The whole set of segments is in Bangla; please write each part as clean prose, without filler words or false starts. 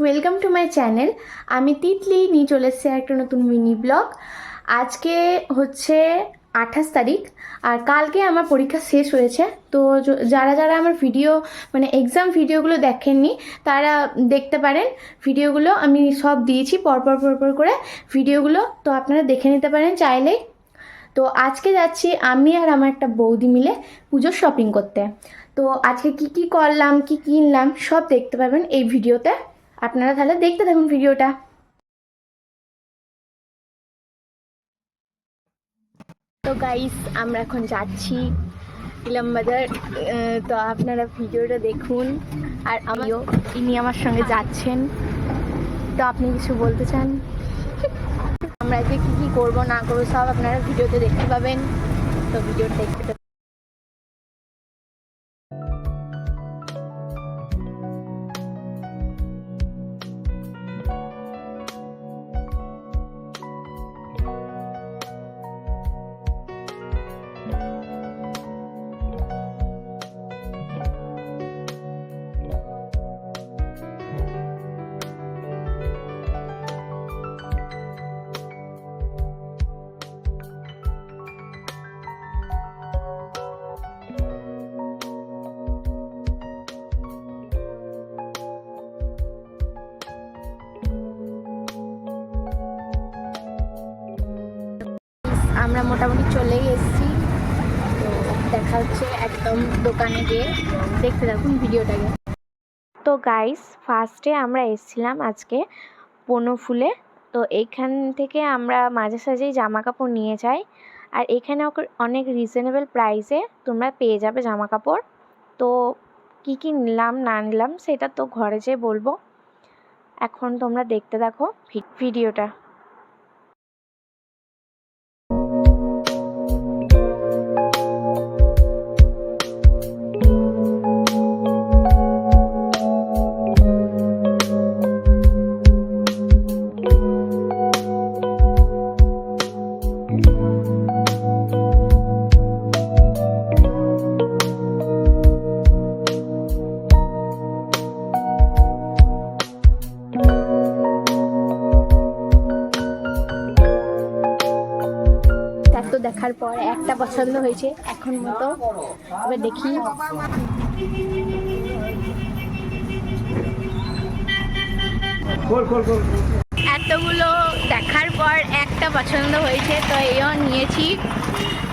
Welcome to my channel. আমি তিতলি নিয়ে চলে এসেছি একটা নতুন মিনি ব্লগ। আজকে হচ্ছে 28 তারিখ, আর কালকে আমার পরীক্ষা শেষ হয়েছে। তো যারা যারা আমার ভিডিও মানে এক্সাম ভিডিওগুলো দেখেননি তারা দেখতে পারেন। ভিডিওগুলো আমি সব দিয়েছি পরপর পরপর করে ভিডিওগুলো, তো আপনারা দেখে নিতে পারেন চাইলেই। তো আজকে যাচ্ছি আমি আর আমার একটা বৌদি মিলে পুজোর শপিং করতে। তো আজকে কি কি করলাম, কি কিনলাম সব দেখতে পাবেন এই ভিডিওতে। আপনারা তাহলে দেখতে থাকুন ভিডিওটা। তো গাইস, আমরা এখন যাচ্ছি ইলাম বাজার। তো আপনারা ভিডিওটা দেখুন, আর আমিও, ইনি আমার সঙ্গে যাচ্ছেন। তো আপনি কিছু বলতে চান? আমরা আজকে কি কি করবো না করবো সব আপনারা ভিডিওতে দেখতে পাবেন। তো ভিডিওটা দেখতে আমরা মোটামুটি চলেই এসেছি। তো দেখা হচ্ছে একদম দোকানে গিয়ে, দেখতে থাকুন ভিডিওটাকে। তো গাইস, ফার্স্টে আমরা এসেছিলাম আজকে বনফুলে। তো এইখান থেকে আমরা মাঝে সাঝেই জামা কাপড় নিয়ে যাই, আর এখানে অনেক রিজনেবল প্রাইসে তোমরা পেয়ে যাবে জামা কাপড়। তো কি কি নিলাম না নিলাম সেটা তো ঘরে যেয়ে বলবো। এখন তোমরা দেখতে থাকো ভিডিওটা। তো দেখার পর একটা পছন্দ হয়েছে এখন মতো, এবার দেখি। এতগুলো দেখার পর একটা পছন্দ হয়েছে, তো এইও নিয়েছি।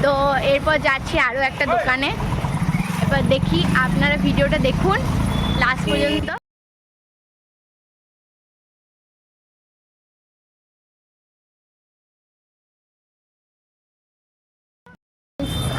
তো এরপর যাচ্ছি আরও একটা দোকানে। এবার দেখি, আপনারা ভিডিওটা দেখুন লাস্ট পর্যন্ত।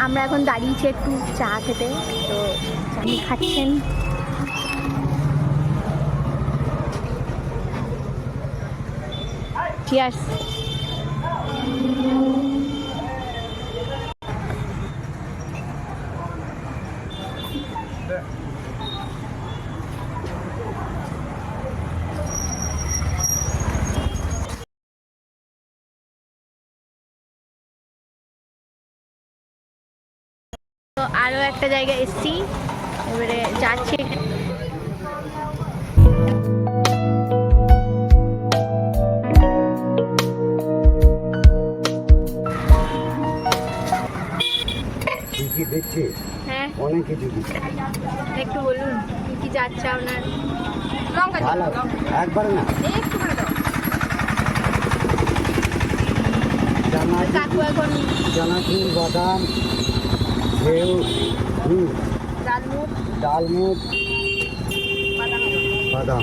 আমরা এখন দাঁড়িয়েছি একটু চা খেতে। তো চানি খাচ্ছেন। চিয়ার্স। তো আরও একটা জায়গায় এসছি, এবারে যাচ্ছি। হ্যাঁ, অনেক কিছু একটু বলুন কি কি যাচ্ছে আপনার? একবারে না, একটু করে দাও। কাকু এখন চানাচুর, বাদাম, ঘেউ, ডালমুট, বাদাম,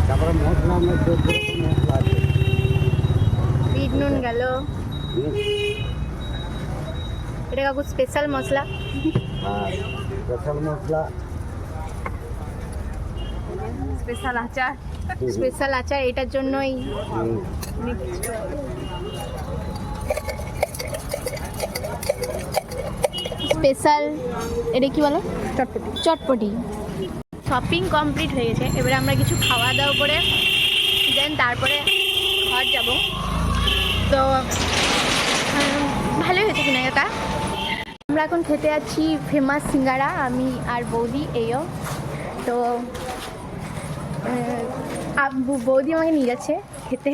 তারপরে মশলা, আমরা মশলা আছে, বিট নুন গেল। এটা কাকু স্পেশাল মশলা। স্পেশাল মশলা, স্পেশাল আচার, স্পেশাল আচার এটার জন্যই। স্পেশাল, এটা কি বলো? চটপটি। চটপটি। শপিং কমপ্লিট হয়ে গেছে, এবারে আমরা কিছু খাওয়া দাওয়া করে দেন তারপরে ঘর যাব। তো ভালোই হয়েছে কেনাকাটা। আমরা এখন খেতে যাচ্ছি ফেমাস সিঙ্গারা, আমি আর বৌদি। এইও তো বৌদি আমাকে নিয়ে যাচ্ছে খেতে।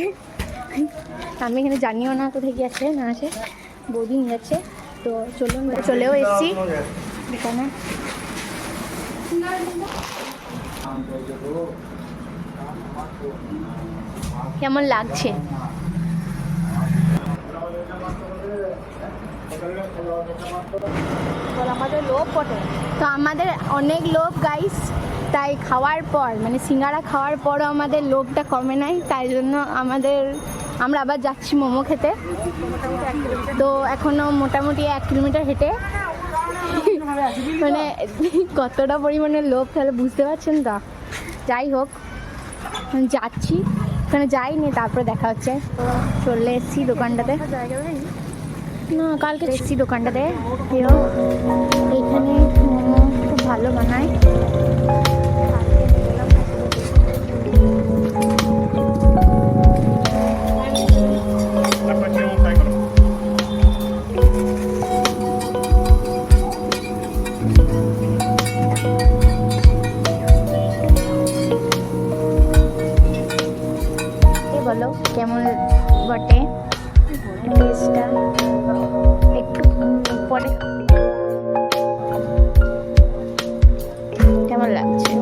আমি এখানে জানিও না কোথায় কি আছে না আছে, বৌদি নিয়ে যাচ্ছে। তো চলুন, চলেও এসছি এখানে। কেমন লাগছে? আমাদের লোভ বটে, তো আমাদের অনেক লোভ গাইস, তাই খাওয়ার পর মানে সিঙ্গারা খাওয়ার পরও আমাদের লোভটা কমে নাই, তাই জন্য আমরা আবার যাচ্ছি মোমো খেতে। তো এখনও মোটামুটি 1 কিলোমিটার হেঁটে, মানে কতটা পরিমাণে লোভ তাহলে বুঝতে পারছেন তো। যাই হোক, যাচ্ছি, ওখানে যাইনি, তারপরে দেখা হচ্ছে। তো চলে এসেছি দোকানটাতে, না কালকে এসেছি দোকানটাতে। এইখানে মোমো খুব ভালো বানায়। বলো কেমন বটে টেস্টটা, একটু পরে কেমন লাগছে।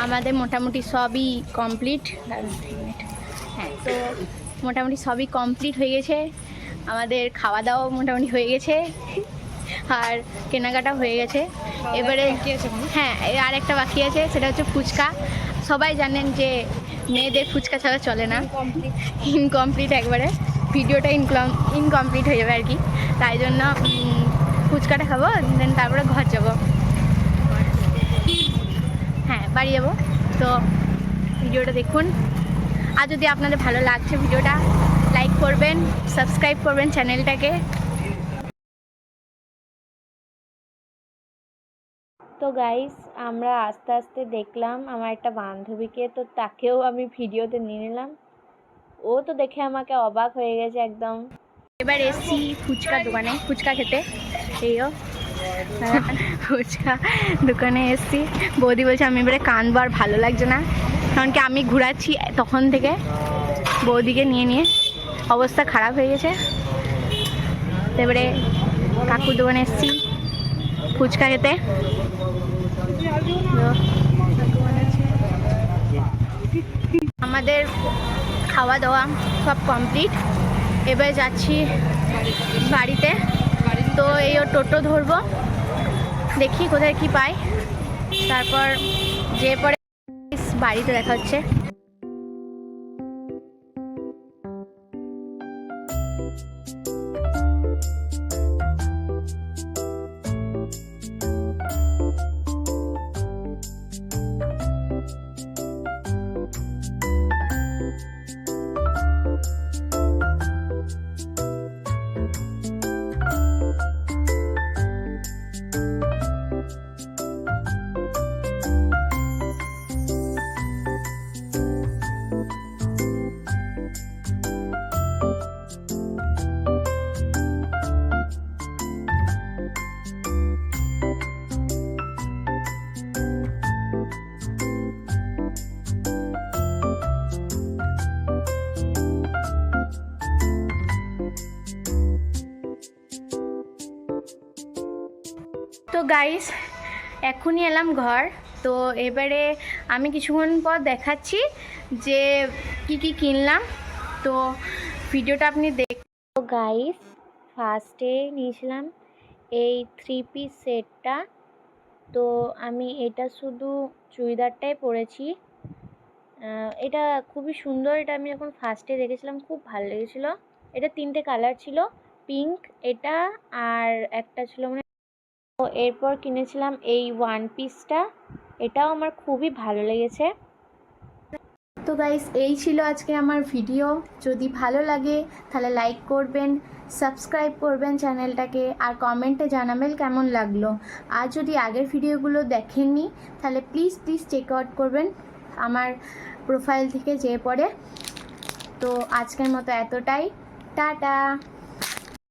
আমাদের মোটামুটি সবই কমপ্লিট। হ্যাঁ, তো মোটামুটি সবই কমপ্লিট হয়ে গেছে, আমাদের খাওয়া দাওয়া মোটামুটি হয়ে গেছে, আর কেনাকাটা হয়ে গেছে। এবারে হ্যাঁ, আর একটা বাকি আছে, সেটা হচ্ছে ফুচকা। সবাই জানেন যে মেয়েদের ফুচকা ছাড়া চলে না, ইনকমপ্লিট একবারে, ভিডিওটা ইনকমপ্লিট হয়ে যাবে আর কি। তাই জন্য ফুচকাটা খাবো, দেন তারপরে ঘর যাবো, হ্যাঁ বাড়ি যাবো। তো ভিডিওটা দেখুন, আর যদি আপনাদের ভালো লাগছে ভিডিওটা লাইক করবেন, সাবস্ক্রাইব করবেন চ্যানেলটাকে। তো গাইস, আমরা আস্তে আস্তে দেখলাম আমার একটা বান্ধবীকে, তো তাকেও আমি ভিডিওতে নিয়ে নিলাম। ও তো দেখে আমাকে অবাক হয়ে গেছে একদম। এবার এসছি ফুচকা দোকানে ফুচকা খেতে। এইও ফুচকা দোকানে এসছি, বৌদি বলছে আমি এবারে কানবো, আর ভালো লাগছে না, কারণ কি আমি ঘোরাচ্ছি তখন থেকে বৌদিকে নিয়ে নিয়ে, অবস্থা খারাপ হয়ে গেছে। এবারে কাকুর দোকানে এসছি ফুচকা খেতে। আমাদের খাওয়া দাওয়া সব কমপ্লিট, এবার যাচ্ছি বাড়িতে। তো এই টোটো ধরবো, দেখি কোথায় কি পাই, তারপর যে পরে বাড়িতে দেখা হচ্ছে। তো গাইস, এখনই এলাম ঘর। তো এবারে আমি কিছুক্ষণ পর দেখাচ্ছি যে কি কি কিনলাম, তো ভিডিওটা আপনি দেখ। তো গাইস, ফার্স্টে নিয়েছিলাম এই 3 পিস সেটটা। তো আমি এটা শুধু চুড়িদারটাই পরেছি, এটা খুবই সুন্দর। এটা আমি যখন ফার্স্টে দেখেছিলাম খুব ভালো লেগেছিলো। এটা 3টে কালার ছিল, পিঙ্ক, এটা আর একটা ছিল মানে। তো এরপর কিনেছিলাম এই 1 পিসটা, এটাও আমার খুবই ভালো লেগেছে। তো গাইস, এই ছিল আজকে আমার ভিডিও। যদি ভালো লাগে তাহলে লাইক করবেন, সাবস্ক্রাইব করবেন চ্যানেলটাকে, আর কমেন্টে জানাবেন কেমন লাগলো। আর যদি আগের ভিডিওগুলো দেখেননি তাহলে প্লিজ চেক আউট করবেন আমার প্রোফাইল থেকে যেয়ে পড়ে। তো আজকের মতো এতটাই, টাটা।